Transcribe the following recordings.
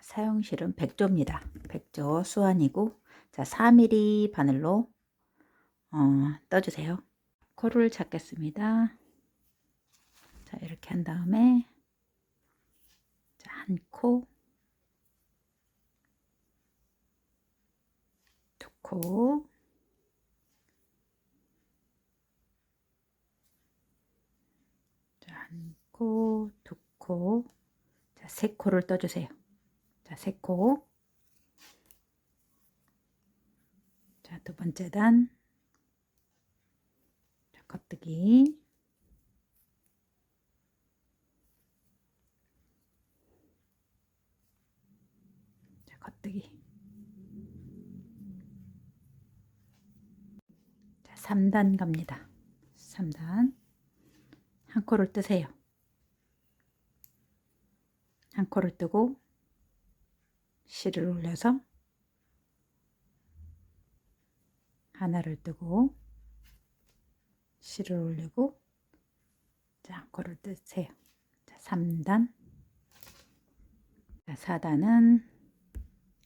사용실은 백조입니다. 백조 수완이고, 자, 4mm 바늘로 떠주세요. 코를 잡겠습니다. 자, 이렇게 한 다음에, 자, 한 코, 두 코, 자, 한 코, 두 코, 자, 세 코를 떠주세요. 자, 세 코. 자, 두 번째 단, 자, 겉뜨기, 자, 겉뜨기. 자, 3단 갑니다. 3단. 한 코를 뜨세요. 한 코를 뜨고, 실을 올려서, 하나를 뜨고, 실을 올리고, 자, 한 코를 뜨세요. 자, 3단. 자, 4단은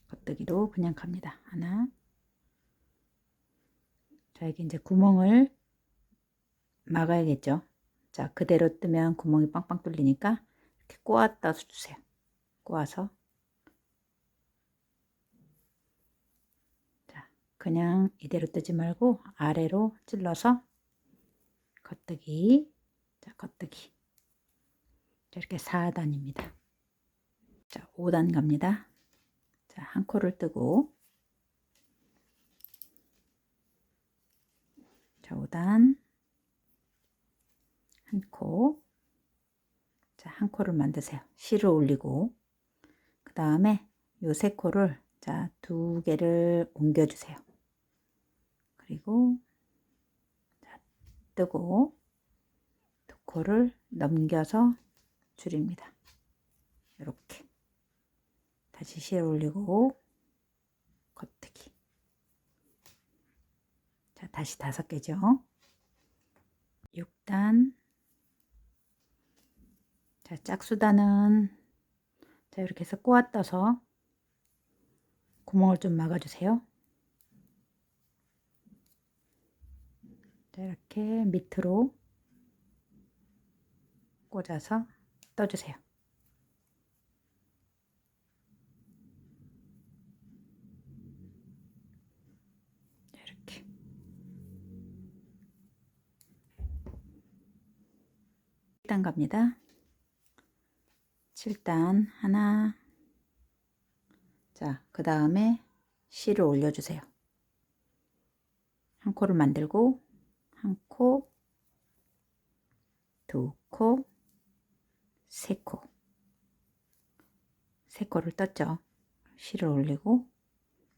겉뜨기로 그냥 갑니다. 하나. 자, 여기 이제 구멍을 막아야겠죠. 자, 그대로 뜨면 구멍이 빵빵 뚫리니까 이렇게 꼬았다 주세요. 꼬아서. 자, 그냥 이대로 뜨지 말고 아래로 찔러서 겉뜨기. 자, 겉뜨기. 자, 이렇게 4단입니다. 자, 5단 갑니다. 자, 한 코를 뜨고, 자, 5단 한 코. 자, 한 코를 만드세요. 실을 올리고, 그 다음에 요 세 코를, 자, 두 개를 옮겨주세요. 그리고, 자, 뜨고, 두 코를 넘겨서 줄입니다. 이렇게. 다시 실 올리고, 겉뜨기. 자, 다시 5개죠. 6단. 자, 짝수단은, 자, 이렇게 해서 꼬아 떠서 구멍을 좀 막아주세요. 자, 이렇게 밑으로 꽂아서 떠주세요. 자, 이렇게. 7단 갑니다. 7단 하나. 자, 그 다음에 실을 올려주세요. 한 코를 만들고, 한 코, 두 코, 세 코. 세 코를 떴죠. 실을 올리고,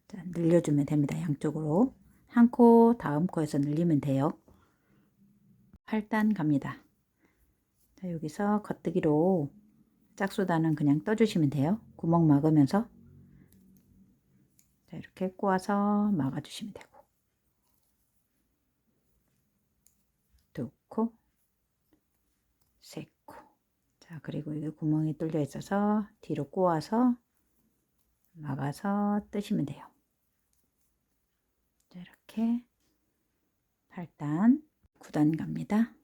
자, 늘려주면 됩니다. 양쪽으로. 한 코, 다음 코에서 늘리면 돼요. 8단 갑니다. 자, 여기서 겉뜨기로 짝수단은 그냥 떠주시면 돼요. 구멍 막으면서. 자, 이렇게 꼬아서 막아주시면 되고. 두 코, 세 코. 자, 그리고 이 구멍이 뚫려 있어서 뒤로 꼬아서 막아서 뜨시면 돼요. 자, 이렇게 8단, 9단 갑니다.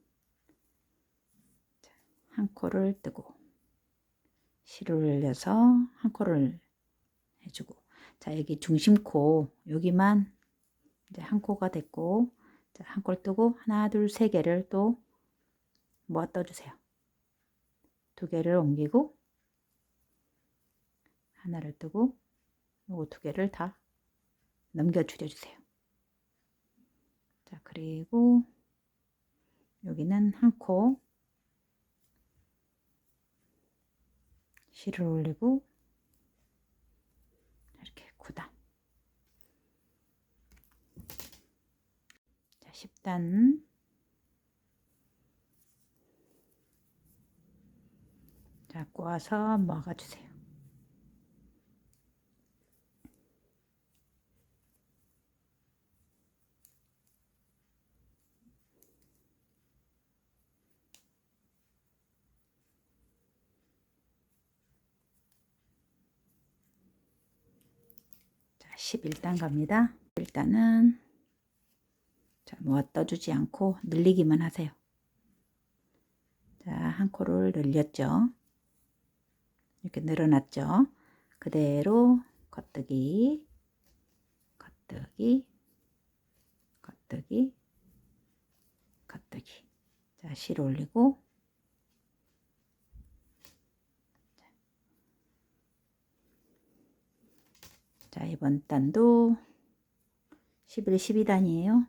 자, 한 코를 뜨고 실을 올려서 한 코를 해주고, 자, 여기 중심코 여기만 이제 한 코가 됐고, 자, 한 코를 뜨고 하나, 둘, 세 개를 또 모아 떠주세요. 두 개를 옮기고 하나를 뜨고 요거 두 개를 다 넘겨 줄여주세요. 자, 그리고 여기는 한 코 실을 올리고 이렇게 9단. 자, 10단. 자, 꼬아서 막아주세요. 11단 갑니다. 일단은 자, 모아 떠주지 않고 늘리기만 하세요. 자, 한 코를 늘렸죠. 이렇게 늘어났죠. 그대로 겉뜨기, 겉뜨기, 겉뜨기, 겉뜨기. 자, 실 올리고 자, 이번 단도 11, 12단이에요.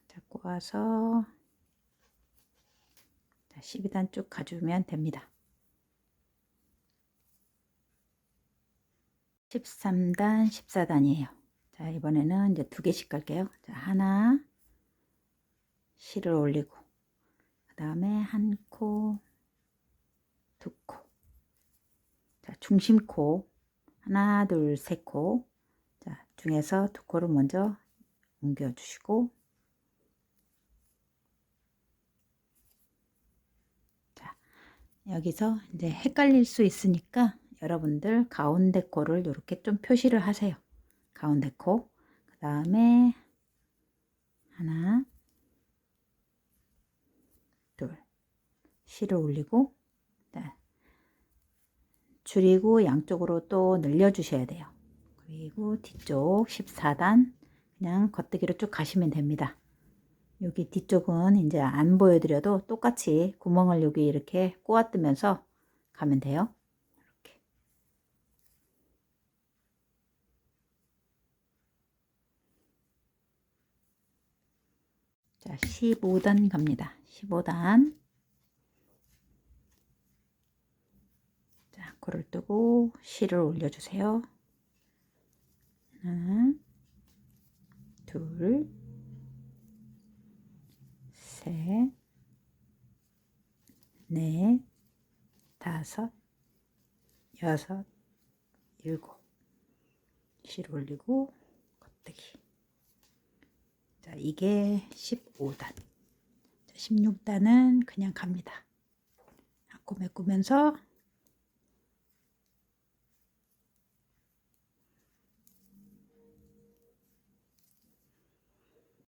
자, 꼬아서 12단 쭉 가주면 됩니다. 13단, 14단이에요. 자, 이번에는 이제 2개씩 갈게요. 자, 하나, 실을 올리고, 그 다음에 한 코, 2코. 자, 중심코, 하나, 둘, 세 코. 자, 중에서 2코를 먼저 옮겨주시고, 자, 여기서 이제 헷갈릴 수 있으니까 여러분들 가운데 코를 이렇게 좀 표시를 하세요. 가운데 코. 그 다음에 하나, 둘, 실을 올리고, 자, 줄이고 양쪽으로 또 늘려 주셔야 돼요. 그리고 뒤쪽 14단 그냥 겉뜨기로 쭉 가시면 됩니다. 여기 뒤쪽은 이제 안 보여드려도 똑같이 구멍을 여기 이렇게 꼬아뜨면서 가면 돼요. 이렇게. 자, 15단 갑니다. 15단. 자, 코를 뜨고 실을 올려주세요. 하나, 둘, 셋, 넷, 다섯, 여섯, 일곱. 실 올리고 겉뜨기. 자, 이게 15단. 16단은 그냥 갑니다. 코 메꾸면서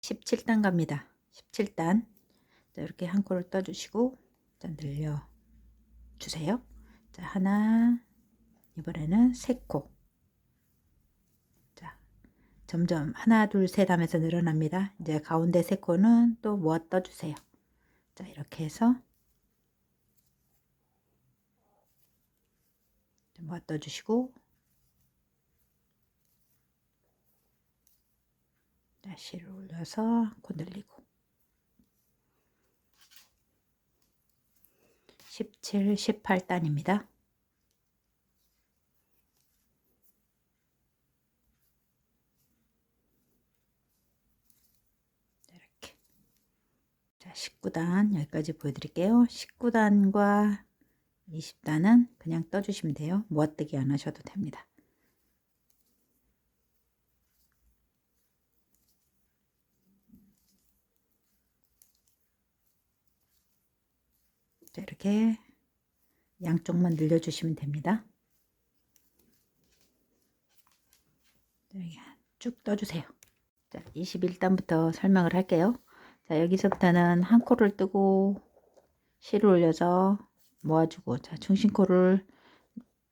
17단 갑니다. 17단. 자, 이렇게 한 코를 떠주시고 자, 늘려 주세요. 자, 하나, 이번에는 3코. 자, 점점 하나, 둘, 셋 하면서 늘어납니다. 이제 가운데 3코는 또 모아 떠주세요. 자, 이렇게 해서 모아 떠주시고 자, 실을 올려서 코 늘리고 17, 18단입니다. 이렇게. 자, 19단 여기까지 보여드릴게요. 19단과 20단은 그냥 떠주시면 돼요. 모아뜨기 안 하셔도 됩니다. 자, 이렇게 양쪽만 늘려주시면 됩니다. 쭉 떠주세요. 자, 21단부터 설명을 할게요. 자, 여기서부터는 한 코를 뜨고 실을 올려서 모아주고, 자, 중심코를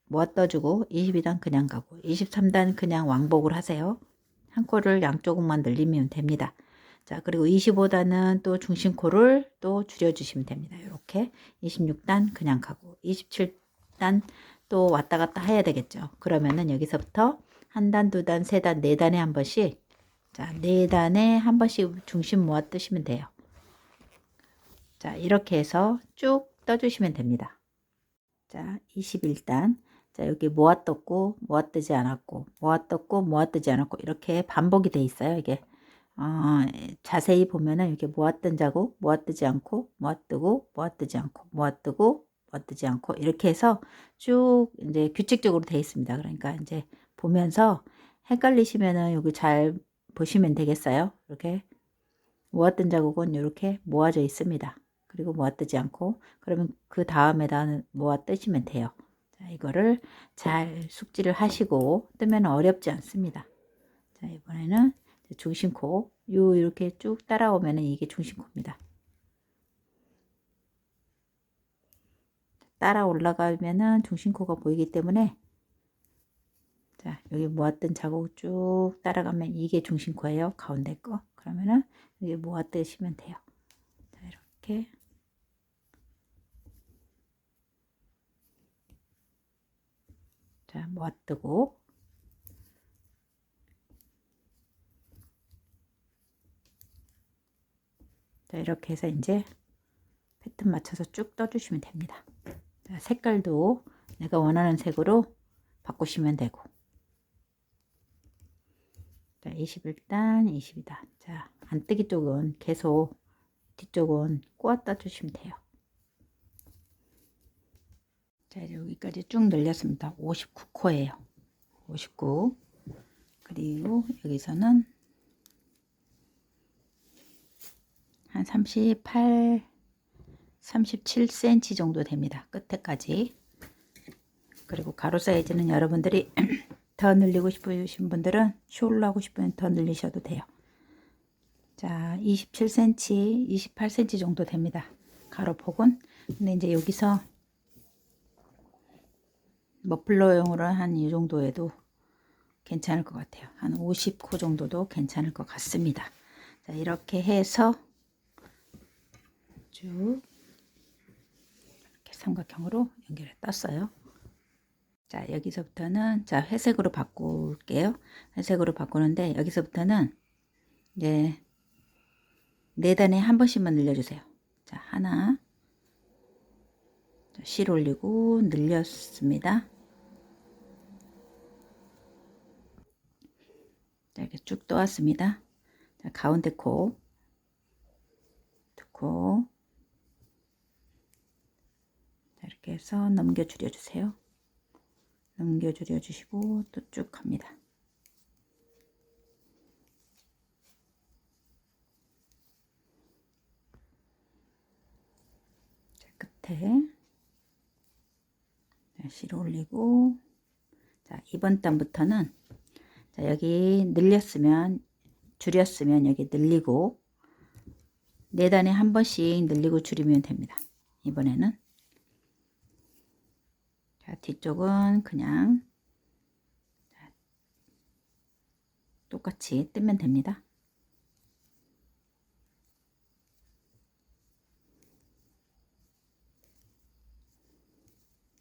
모아 떠주고, 22단 그냥 가고, 23단 그냥 왕복을 하세요. 한 코를 양쪽만 늘리면 됩니다. 자, 그리고 25단은 또 중심코를 또 줄여주시면 됩니다. 이렇게 26단 그냥 가고 27단 또 왔다 갔다 해야 되겠죠. 그러면은 여기서부터 한 단, 두 단, 세 단, 네 단에 한 번씩 자, 네 단에 한 번씩 중심 모아 뜨시면 돼요. 자, 이렇게 해서 쭉 떠주시면 됩니다. 자, 21단. 자, 여기 모아 떴고 모아 뜨지 않았고 모아 떴고 모아 뜨지 않았고 이렇게 반복이 돼 있어요. 이게 자세히 보면은 이렇게 모았던 자국 모아뜨지 않고 모아뜨고 모아뜨지 않고 모아뜨고 모아뜨지 않고 이렇게 해서 쭉 이제 규칙적으로 되어 있습니다. 그러니까 이제 보면서 헷갈리시면은 여기 잘 보시면 되겠어요. 이렇게 모았던 자국은 이렇게 모아져 있습니다. 그리고 모아뜨지 않고 그러면 그 다음에다 모아뜨시면 돼요. 자, 이거를 잘 숙지를 하시고 뜨면 어렵지 않습니다. 자, 이번에는 중심코 이렇게 쭉 따라오면 이게 중심코입니다. 따라 올라가면은 중심코가 보이기 때문에, 자, 여기 모았던 자국 쭉 따라가면 이게 중심코예요. 가운데 거. 그러면은 여기 모아뜨시면 돼요. 자, 이렇게. 자, 모아뜨고. 자, 이렇게 해서 이제 패턴 맞춰서 쭉 떠주시면 됩니다. 자, 색깔도 내가 원하는 색으로 바꾸시면 되고. 자, 21단, 22단. 자, 안뜨기 쪽은 계속, 뒤쪽은 꼬았다 주시면 돼요. 자, 여기까지 쭉 늘렸습니다. 59코예요. 59. 그리고 여기서는 한 38, 37cm 정도 됩니다. 끝에까지. 그리고 가로 사이즈는 여러분들이 더 늘리고 싶으신 분들은 숄로 하고 싶으면 더 늘리셔도 돼요. 자, 27cm, 28cm 정도 됩니다. 가로폭은. 근데 이제 여기서 머플러용으로 한 이 정도에도 괜찮을 것 같아요. 한 50코 정도도 괜찮을 것 같습니다. 자, 이렇게 해서 쭉 이렇게 삼각형으로 연결해 떴어요. 자, 여기서부터는 자, 회색으로 바꿀게요. 회색으로 바꾸는데 여기서부터는 이제 4단에 한 번씩만 늘려주세요. 자, 하나, 실 올리고 늘렸습니다. 자, 이렇게 쭉 떠왔습니다. 자, 가운데 코, 두 코, 자, 이렇게 해서 넘겨 줄여 주세요. 넘겨 줄여 주시고 또 쭉 갑니다. 자, 끝에 실 올리고, 자, 이번 단부터는 자, 여기 늘렸으면 줄였으면 여기 늘리고 4단에 한 번씩 늘리고 줄이면 됩니다. 이번에는 자, 뒤쪽은 그냥 자, 똑같이 뜨면 됩니다.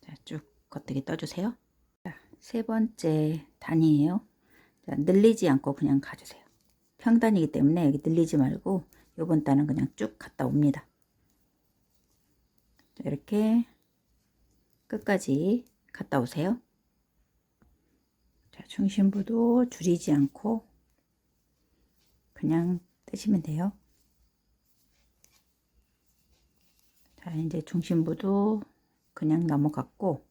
자, 쭉 겉뜨기 떠주세요. 자, 세 번째 단이에요. 자, 늘리지 않고 그냥 가주세요. 평단이기 때문에 여기 늘리지 말고 요번 단은 그냥 쭉 갔다 옵니다. 자, 이렇게 끝까지 갔다 오세요. 자, 중심부도 줄이지 않고 그냥 뜨시면 돼요. 자, 이제 중심부도 그냥 넘어갔고,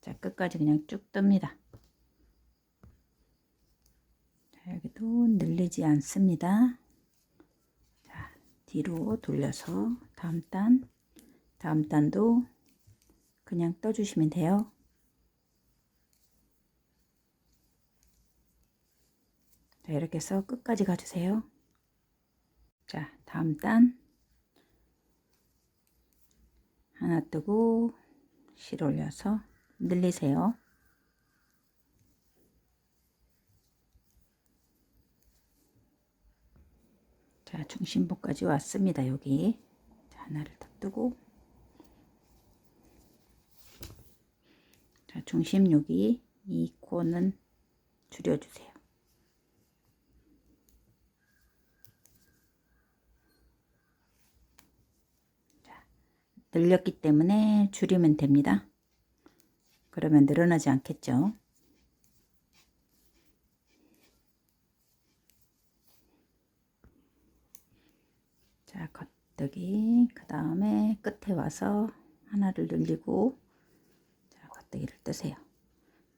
자, 끝까지 그냥 쭉 뜹니다. 자, 여기도 늘리지 않습니다. 자, 뒤로 돌려서 다음 단도 그냥 떠주시면 돼요. 자, 이렇게 해서 끝까지 가주세요. 자, 다음 단 하나 뜨고 실 올려서 늘리세요. 자, 중심부까지 왔습니다. 여기 자, 하나를 더 뜨고, 자, 중심 여기 이 코는 줄여주세요. 자, 늘렸기 때문에 줄이면 됩니다. 그러면 늘어나지 않겠죠. 자, 겉뜨기, 그 다음에 끝에 와서 하나를 늘리고, 자, 겉뜨기를 뜨세요.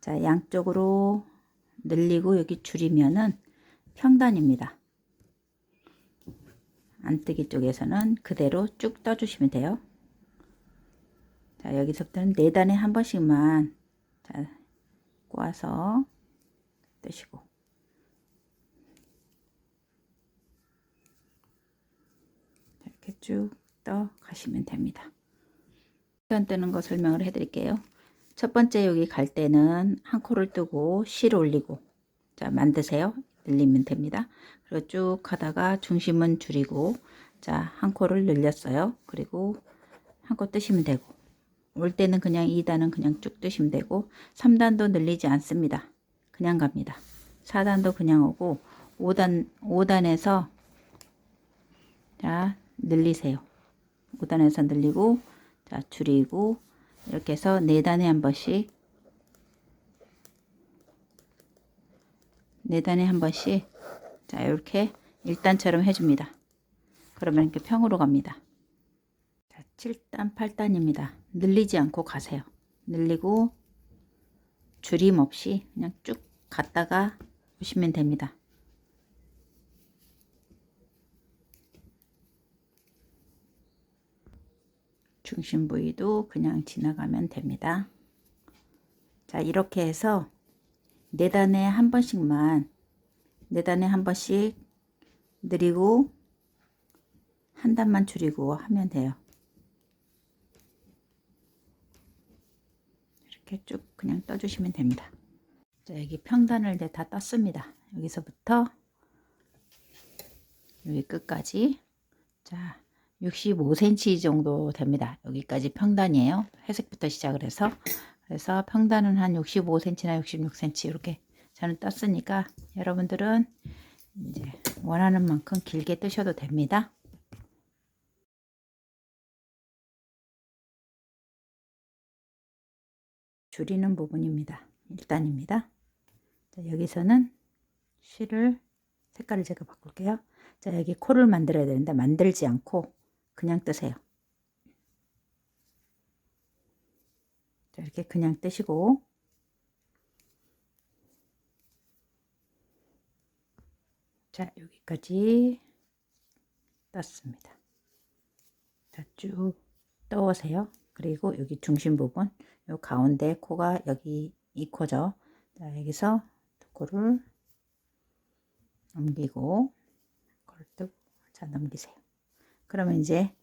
자, 양쪽으로 늘리고 여기 줄이면은 평단입니다. 안뜨기 쪽에서는 그대로 쭉 떠주시면 돼요. 자, 여기서부터는 4단에 한 번씩만 자, 꼬아서 뜨시고 이렇게 쭉 떠 가시면 됩니다. 편 뜨는 거 설명을 해 드릴게요. 첫 번째 여기 갈 때는 한 코를 뜨고 실 올리고 자 만드세요. 늘리면 됩니다. 그리고 쭉 하다가 중심은 줄이고 자 한 코를 늘렸어요. 그리고 한 코 뜨시면 되고 올 때는 그냥 2단은 그냥 쭉 뜨시면 되고 3단도 늘리지 않습니다. 그냥 갑니다. 4단도 그냥 오고 5단에서 자 늘리세요. 5단에서 늘리고 자 줄이고 이렇게 해서 4단에 한 번씩 4단에 한 번씩 자 이렇게 1단처럼 해줍니다. 그러면 이렇게 평으로 갑니다. 자, 7단 8단입니다. 늘리지 않고 가세요. 늘리고 줄임 없이 그냥 쭉 갔다가 오시면 됩니다. 중심 부위도 그냥 지나가면 됩니다. 자 이렇게 해서 4단에 한 번씩만 4단에 한 번씩 늘리고 한 단만 줄이고 하면 돼요. 이렇게 쭉 그냥 떠주시면 됩니다. 자 여기 평단을 이제 다 떴습니다. 여기서부터 여기 끝까지 자 65cm 정도 됩니다. 여기까지 평단이에요. 회색부터 시작을 해서 그래서 평단은 한 65cm나 66cm 이렇게 저는 떴으니까 여러분들은 이제 원하는 만큼 길게 뜨셔도 됩니다. 줄이는 부분입니다. 1단입니다. 자, 여기서는 실을 색깔을 제가 바꿀게요. 자 여기 코를 만들어야 되는데 만들지 않고 그냥 뜨세요. 자, 이렇게 그냥 뜨시고 자 여기까지 떴습니다. 자, 쭉 떠오세요. 그리고 여기 중심 부분 요 가운데 코가 여기 이 코죠. 자 여기서 두 코를 넘기고 코를 뜨고 자 넘기세요. 그러면 이제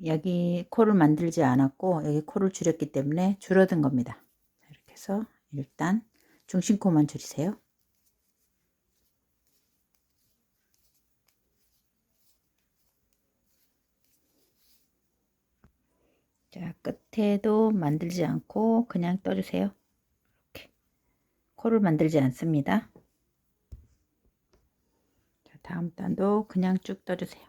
여기 코를 만들지 않았고 여기 코를 줄였기 때문에 줄어든 겁니다. 이렇게 해서 일단 중심코만 줄이세요. 자 끝에도 만들지 않고 그냥 떠주세요. 이렇게 코를 만들지 않습니다. 자, 다음 단도 그냥 쭉 떠주세요.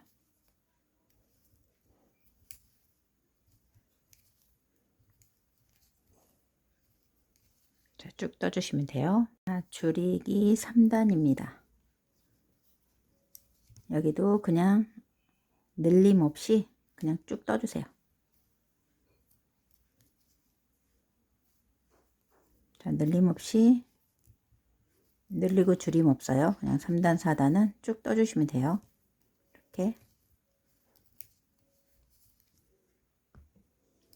자, 쭉 떠주시면 돼요. 자, 줄이기 3단입니다. 여기도 그냥 늘림 없이 그냥 쭉 떠주세요. 자, 늘림 없이 늘리고 줄임 없어요. 그냥 3단 4단은 쭉 떠주시면 돼요. 이렇게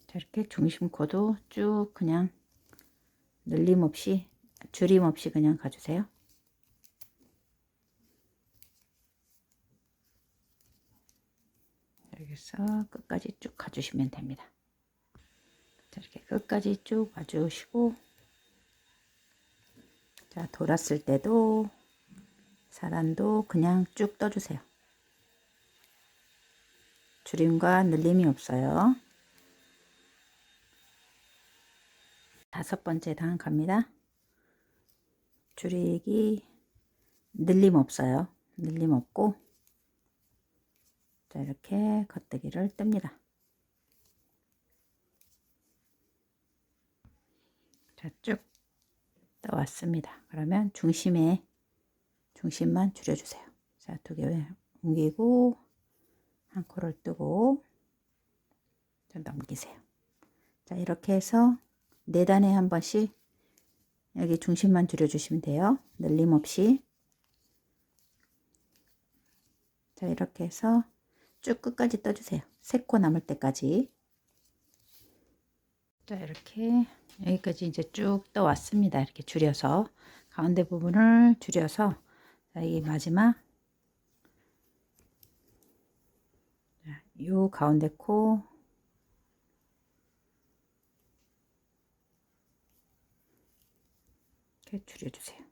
자, 이렇게 중심코도 쭉 그냥 늘림 없이 줄임 없이 그냥 가주세요. 여기서 끝까지 쭉 가주시면 됩니다. 자, 이렇게 끝까지 쭉 와주시고 자 돌았을 때도 사단도 그냥 쭉 떠주세요. 줄임과 늘림이 없어요. 5번째 단 갑니다. 줄이기 늘림 없어요. 늘림 없고 자 이렇게 겉뜨기를 뜹니다. 자 쭉 떠왔습니다. 그러면 중심만 줄여주세요. 자 2개 옮기고 한 코를 뜨고 좀 넘기세요. 자 이렇게 해서 4단에 한 번씩 여기 중심만 줄여주시면 돼요. 늘림 없이 자 이렇게 해서 쭉 끝까지 떠주세요. 3코 남을 때까지 자, 이렇게 여기까지 이제 쭉 떠왔습니다. 이렇게 줄여서 가운데 부분을 줄여서, 자, 이 마지막, 자, 요 가운데 코 이렇게 줄여주세요.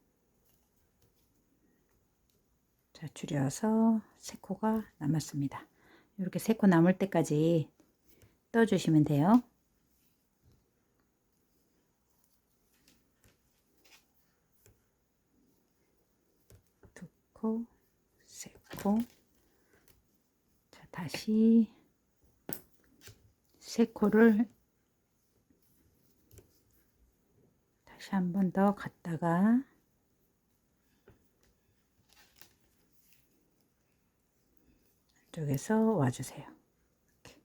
자, 줄여서 세 코가 남았습니다. 이렇게 세 코 남을 때까지 떠주시면 돼요. 두 코, 세 코. 자, 다시 세 코를 다시 한 번 더 갔다가 이쪽에서 와주세요. 이렇게.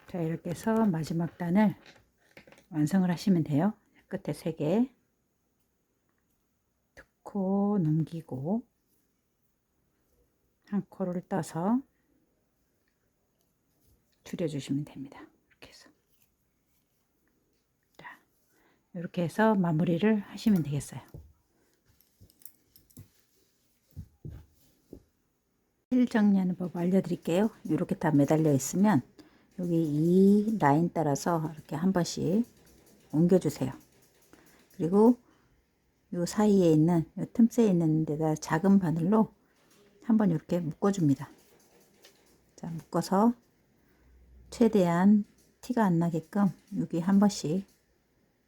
자, 이렇게 해서 마지막 단을 완성을 하시면 돼요. 끝에 3개, 두 코 넘기고 한 코를 떠서 줄여주시면 됩니다. 이렇게 해서, 자, 이렇게 해서 마무리를 하시면 되겠어요. 실 정리하는 법 알려드릴게요. 이렇게 다 매달려 있으면 여기 이 라인 따라서 이렇게 한 번씩 옮겨주세요. 그리고 요 사이에 있는 요 틈새에 있는 데다 작은 바늘로 한번 이렇게 묶어줍니다. 자, 묶어서 최대한 티가 안 나게끔 여기 한 번씩,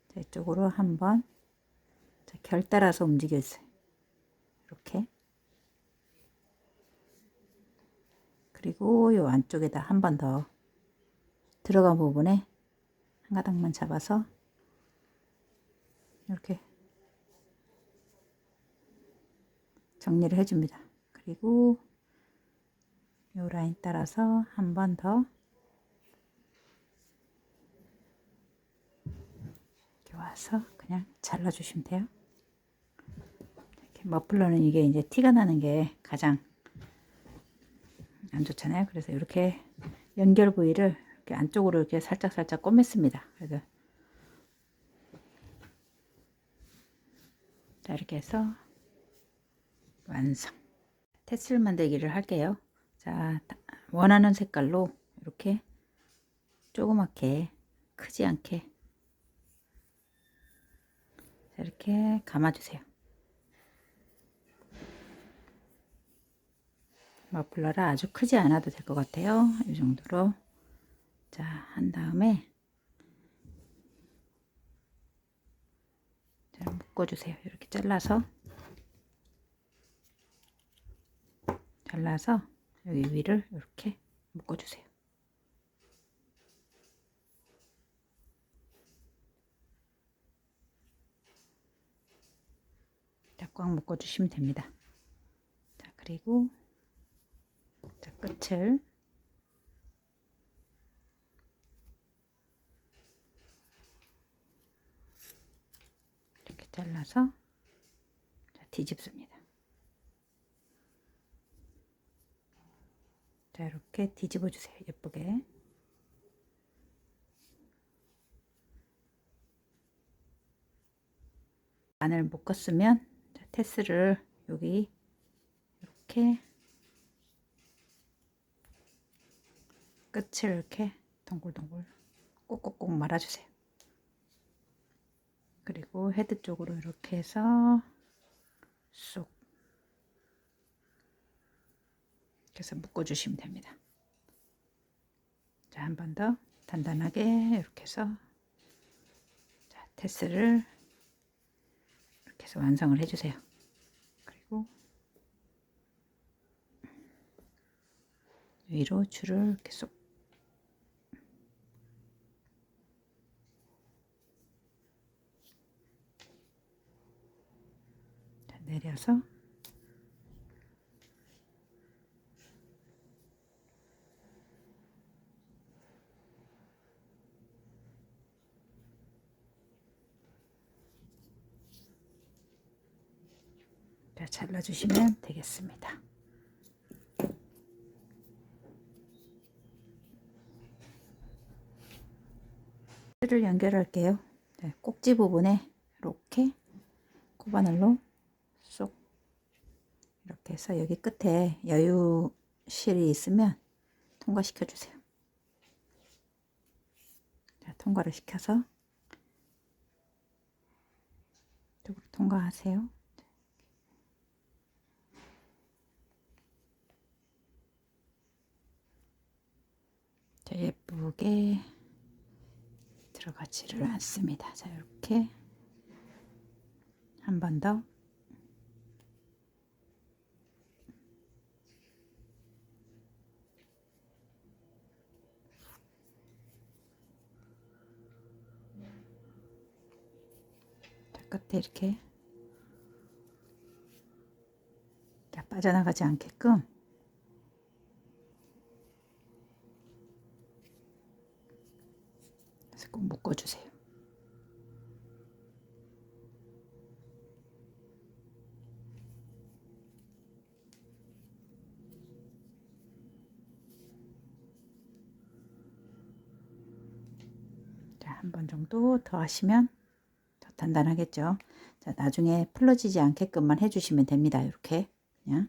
자, 이쪽으로 한번, 자, 결 따라서 움직여주세요. 이렇게. 그리고 요 안쪽에다 한 번 더 들어간 부분에 한 가닥만 잡아서 이렇게 정리를 해줍니다. 그리고 요 라인 따라서 한 번 더 이렇게 와서 그냥 잘라주시면 돼요. 이렇게 머플러는 이게 이제 티가 나는 게 가장 안 좋잖아요. 그래서 이렇게 연결 부위를 이렇게 안쪽으로 이렇게 살짝 꼬맸습니다. 그래서 자, 이렇게 해서 완성. 테슬 만들기를 할게요. 자, 원하는 색깔로 이렇게 조그맣게, 크지 않게 이렇게 감아주세요. 머플러를 아주 크지 않아도 될 것 같아요. 이 정도로. 자, 한 다음에 자, 묶어주세요. 이렇게 잘라서 여기 위를 이렇게 묶어주세요. 자, 꽉 묶어주시면 됩니다. 자, 그리고 자, 끝을 이렇게 잘라서 자, 뒤집습니다. 자, 이렇게 뒤집어 주세요. 예쁘게. 안을 묶었으면 자, 테스를 여기 이렇게 끝을 이렇게 동글동글 꼭꼭꼭 말아주세요. 그리고 헤드 쪽으로 이렇게 해서 쏙 이렇게 해서 묶어주시면 됩니다. 자, 한 번 더 단단하게 이렇게 해서 자, 테스를 이렇게 해서 완성을 해주세요. 그리고 위로 줄을 이렇게 쏙 자, 내려서 자, 잘라주시면 되겠습니다. 테스를 연결할게요. 네, 꼭지 부분에 이렇게 코바늘로 쏙 이렇게 해서 여기 끝에 여유실이 있으면 통과시켜 주세요. 자, 통과를 시켜서 이쪽으로 통과하세요. 자, 예쁘게 들어가지를 않습니다. 자, 이렇게 한 번 더. 자, 끝에 이렇게 자, 빠져나가지 않게끔 그래서 꼭 묶어주세요. 자, 한 번 정도 더 하시면 더 단단하겠죠. 자, 나중에 풀러지지 않게끔만 해주시면 됩니다. 이렇게 그냥.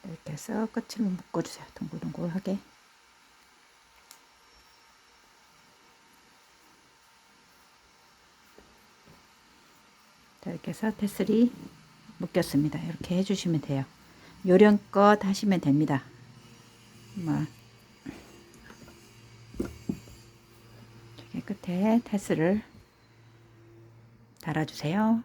이렇게 해서 끝을 묶어주세요. 동글동글하게. 자, 이렇게 해서 테슬이 묶였습니다. 이렇게 해주시면 돼요. 요령껏 하시면 됩니다. 이렇게 끝에 테슬을 달아주세요.